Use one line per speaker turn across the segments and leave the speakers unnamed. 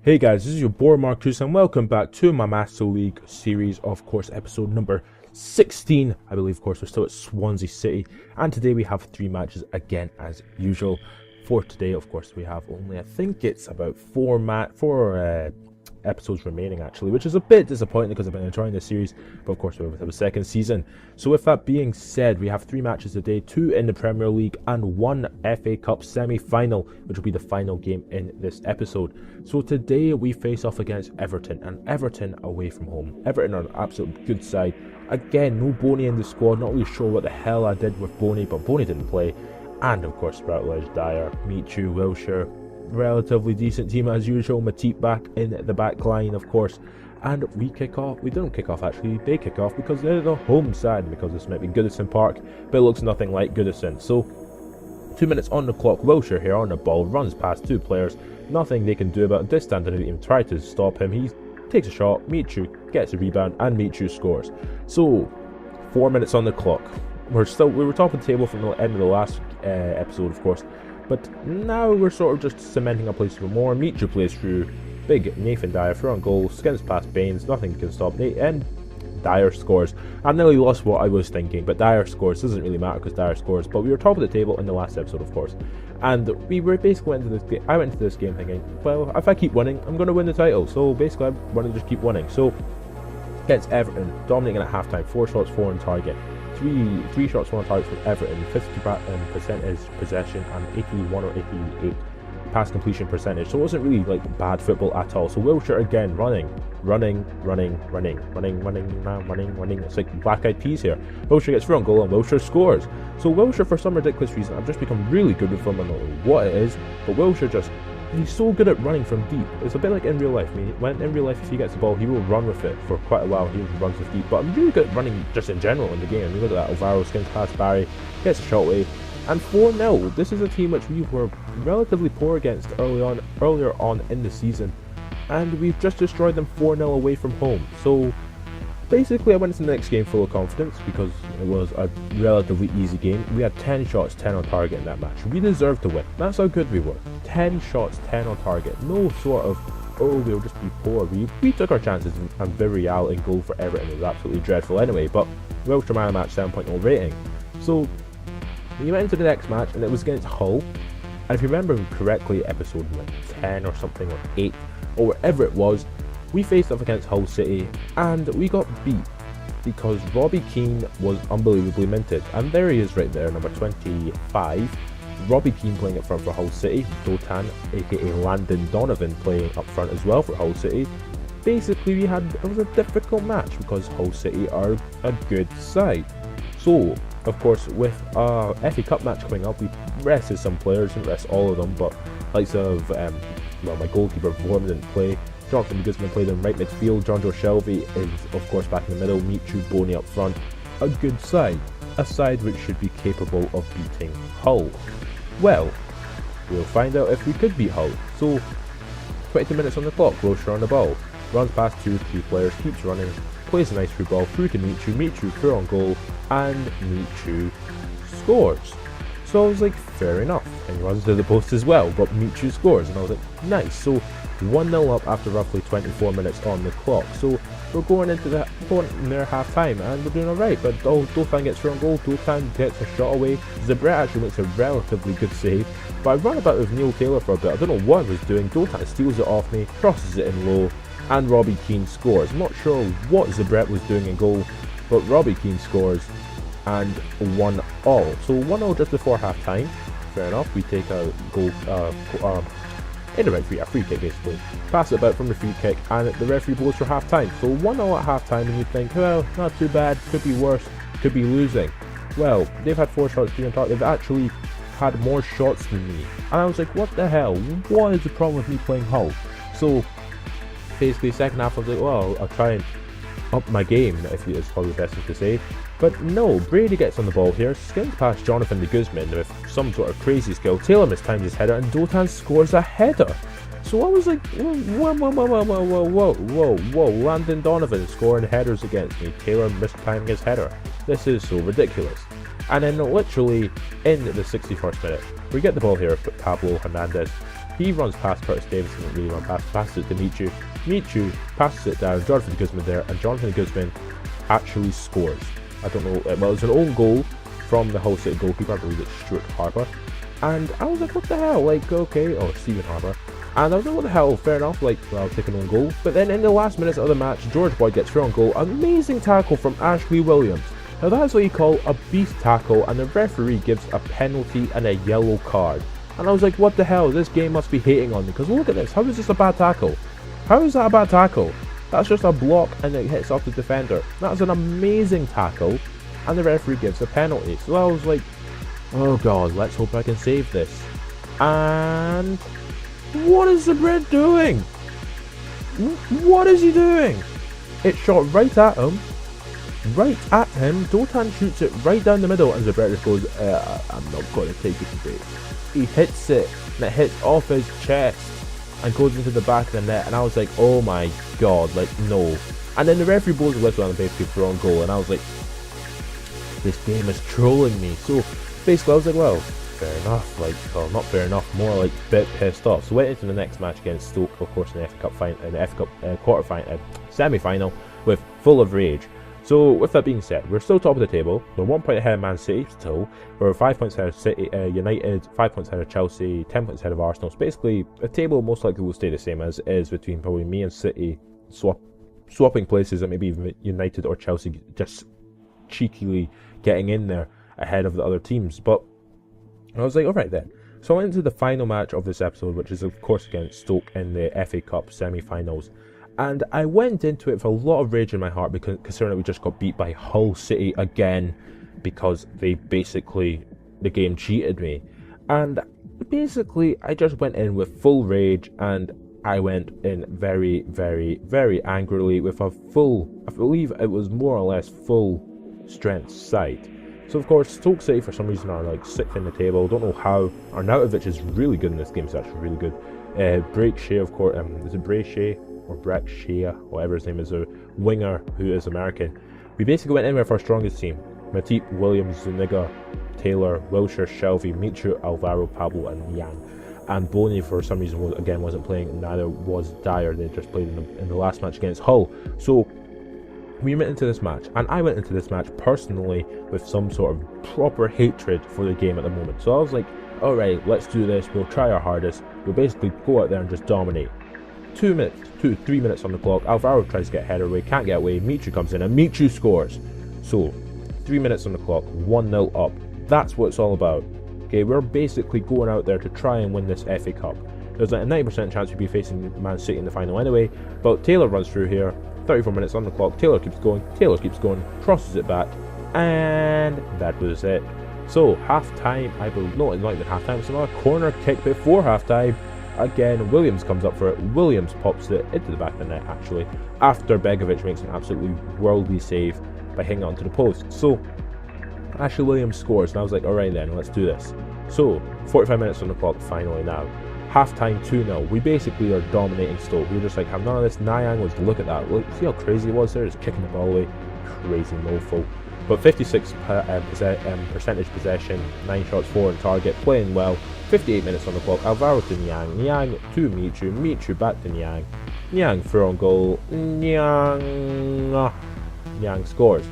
Hey guys, this is your boy Marcus and welcome back to my Master League series, of course, episode number 16. I believe, of course, we're still at Swansea City, and today we have 3 matches again as usual. For today, of course, we have only, I think it's about 4 episodes remaining actually, which is a bit disappointing because I've been enjoying this series, but of course we're with the second season. So with that being said, we have 3 matches today, 2 in the Premier League and 1 FA Cup semi-final, which will be the final game in this episode. So today we face off against Everton, and Everton away from home. Everton are an absolute good side. Again, no Boney in the squad, not really sure what the hell I did with Boney, but Boney didn't play. And of course Routledge, Dyer, Michu, Wilshere, relatively decent team as usual. Matip back in the back line, of course, and we kick off. We don't kick off actually, they kick off because they're the home side, because this might be Goodison Park, but it looks nothing like Goodison. So 2 minutes on the clock, Wilshere here on the ball, runs past 2 players, nothing they can do about it. This stand didn't even try to stop him. He takes a shot, Michu gets a rebound, and Michu scores. So 4 minutes on the clock. We were top of the table from the end of the last episode, of course, but now we're sort of just cementing our place for more. Michu plays through, big Nathan Dyer through on goal, skins past Baines, nothing can stop Nate, and Dyer scores. I nearly lost what I was thinking, but Dyer scores. Doesn't really matter because Dyer scores, but we were top of the table in the last episode, of course, and we were basically into this game. I went into this game thinking, well, if I keep winning, I'm going to win the title, so basically I want to just keep winning. So against Everton, dominating at half-time, 4 shots, 4 on target. Three shots, 1 on target from Everton, 50% is possession and 81 or 88 pass completion percentage. So it wasn't really like bad football at all. So Wilshere again running. It's like Black Eyed Peas here. Wilshere gets through on goal and Wilshere scores. So Wilshere, for some ridiculous reason, I've just become really good with him. I don't know what it is, but Wilshere he's so good at running from deep. It's a bit like in real life. I mean, when in real life, if he gets the ball, he will run with it for quite a while. He runs with deep, but I'm really good at running just in general in the game. I mean, look at that. Alvaro skins past Barry, gets a shot away, and 4-0. This is a team which we were relatively poor against earlier on in the season, and we've just destroyed them 4-0 away from home. So basically, I went into the next game full of confidence because it was a relatively easy game. We had 10 shots, 10 on target in that match. We deserved to win. That's how good we were. 10 shots, 10 on target. No sort of, oh, we'll just be poor. We took our chances, and Villarreal in goal for Everton was absolutely dreadful anyway. But Wilshere man of the match, 7.0 rating. So we went into the next match, and it was against Hull. And if you remember correctly, episode 10 or something, or 8, or whatever it was, we faced off against Hull City and we got beat because Robbie Keane was unbelievably minted. And there he is right there, number 25. Robbie Keane playing up front for Hull City. Dotan, aka Landon Donovan, playing up front as well for Hull City. Basically, it was a difficult match because Hull City are a good side. So, of course, with a FA Cup match coming up, we rested some players, didn't rest all of them, but likes of, my goalkeeper Vorm didn't play. Jonathan Guzman played in right midfield. John Joe Shelby is, of course, back in the middle. Michu, Boney up front. A good side. A side which should be capable of beating Hull. Well, we'll find out if we could beat Hull. So, 22 minutes on the clock. Wilshere on the ball. Runs past 2 players, keeps running. Plays a nice through ball through to Michu. Michu through on goal. And Michu scores. So I was like, fair enough. And he runs to the post as well. But Michu scores. And I was like, nice. So 1-0 up after roughly 24 minutes on the clock. So we're going near half time and we're doing alright. But Dotan gets through on goal, Dotan gets a shot away. Zabret actually makes a relatively good save. But I ran about with Neil Taylor for a bit. I don't know what I was doing. Dotan steals it off me, crosses it in low, and Robbie Keane scores. I'm not sure what Zabret was doing in goal, but Robbie Keane scores and 1-1. So 1-0 just before half time. Fair enough. We take a goal in the right a free kick basically. Pass it about from the free kick and the referee blows for half time. So 1-0 at half time and you think, well, not too bad, could be worse, could be losing. Well, they've had 4 shots, 3 on target. They've actually had more shots than me. And I was like, what the hell? What is the problem with me playing Hull? So basically second half I was like, well, I'll try and up my game, if it's probably the best thing to say. But no, Brady gets on the ball here, skins past Jonathan de Guzman with some sort of crazy skill. Taylor mistimes his header and Dotan scores a header. So I was like, whoa, Landon Donovan scoring headers against me. Taylor mistiming his header. This is so ridiculous. And then literally in the 61st minute, we get the ball here, Pablo Hernandez He runs past Curtis Davis and really run past, passes it to Michu. Michu passes it down, Jonathan Guzman there, and Jonathan Guzman actually scores. I don't know, well, it's an own goal from the Hull City goalkeeper, I believe it's Stuart Harper. And I was like, what the hell, like, okay, or Stephen Harper. And I was like, what the hell, fair enough, like, well, I'll take an own goal. But then in the last minutes of the match, George Boyd gets through on goal. Amazing tackle from Ashley Williams. Now that's what you call a beast tackle, and the referee gives a penalty and a yellow card. And I was like, what the hell, this game must be hating on me, because look at this, how is this a bad tackle? How is that a bad tackle? That's just a block and it hits off the defender. That's an amazing tackle, and the referee gives a penalty. So I was like, oh god, let's hope I can save this. And what is Zabret doing? What is he doing? It shot right at him. Right at him. Dotan shoots it right down the middle, and Zabret just goes, I'm not going to take it today. He hits it, and it hits off his chest and goes into the back of the net. And I was like, oh my god, like, no. And then the referee blows the whistle and basically for on goal, and I was like, this game is trolling me. So basically I was like, well, fair enough, like, well, not fair enough, more like a bit pissed off. So went into the next match against Stoke, of course, in the FA Cup semi-final, with full of rage. So with that being said, we're still top of the table. We're 1 point ahead of Man City still. We're 5 points ahead of City, United, 5 points ahead of Chelsea, 10 points ahead of Arsenal. So basically, the table most likely will stay the same as it is between probably me and City, swapping places, and maybe even United or Chelsea just cheekily getting in there ahead of the other teams. But I was like, alright then. So I went into the final match of this episode, which is of course against Stoke in the FA Cup semi-finals. And I went into it with a lot of rage in my heart, because considering that we just got beat by Hull City again, because they basically, the game cheated me. And basically I just went in with full rage, and I went in very, very, very angrily with a full, I believe it was more or less full strength side. So of course Stoke City for some reason are like 6th in the table. Don't know how. Arnautovic is really good in this game. He's actually really good. Break Shea, of course, is it Bray Shea or Breck Shea, whatever his name is, a winger who is American. We basically went in with our strongest team: Matip, Williams, Zuniga, Taylor, Wilshere, Shelvey, Michu, Alvaro, Pablo, and Yang. And Boney for some reason wasn't playing. Neither was Dyer. They just played in the last match against Hull. So we went into this match, and I went into this match personally with some sort of proper hatred for the game at the moment. So I was like, alright, let's do this, we'll try our hardest, we'll basically go out there and just dominate. 3 minutes on the clock, Alvaro tries to get a header away, can't get away, Michu comes in, and Michu scores. So, 3 minutes on the clock, 1-0 up. That's what it's all about. Okay, we're basically going out there to try and win this FA Cup. There's like a 90% chance we'd be facing Man City in the final anyway, but Taylor runs through here, 34 minutes on the clock, Taylor keeps going, crosses it back, and that was it. So, half-time, I believe, no, it's not even half-time, it's another corner kick before half-time. Again, Williams comes up for it, Williams pops it into the back of the net, actually, after Begovic makes an absolutely worldly save by hanging onto the post. So, Ashley Williams scores, and I was like, alright then, let's do this. So, 45 minutes on the clock finally now. Half-time 2-0. We basically are dominating Stoke. We were just like, have none of this. Nyang was, look at that. Look, see how crazy it was there? Just kicking the ball away. Crazy mofo. But 56% possession, 9 shots, 4 on target, playing well. 58 minutes on the clock. Alvaro to Nyang. Nyang to Michu. Michu back to Nyang. Nyang throw on goal. Nyang scores.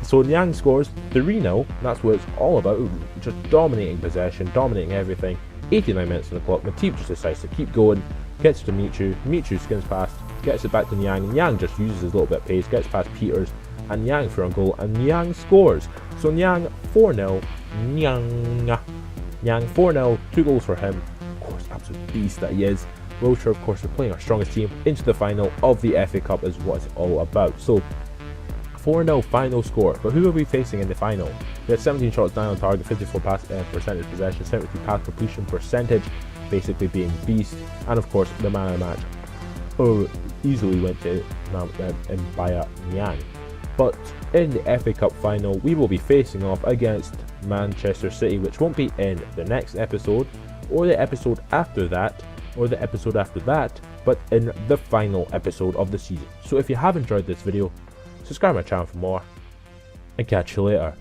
So Nyang scores 3-0. That's what it's all about. Just dominating possession, dominating everything. 89 minutes on the clock. Matip just decides to keep going. Gets to Michu. Michu skins past. Gets it back to Nyang. Nyang just uses his little bit of pace. Gets past Peters. And Nyang for on goal. And Nyang scores. So Nyang 4-0. Nyang 4-0. 2 goals for him. Of course, absolute beast that he is. Wilshere, of course, are playing our strongest team into the final of the FA Cup is what it's all about. So 4-0 final score. But who are we facing in the final? We had 17 shots, 9 on target, 54% possession, 72 pass completion percentage, basically being beast. And of course, the man of the match easily went to Mbaya Nyang. But in the FA Cup final, we will be facing off against Manchester City, which won't be in the next episode, or the episode after that, or the episode after that, but in the final episode of the season. So if you have enjoyed this video, subscribe to my channel for more, and catch you later.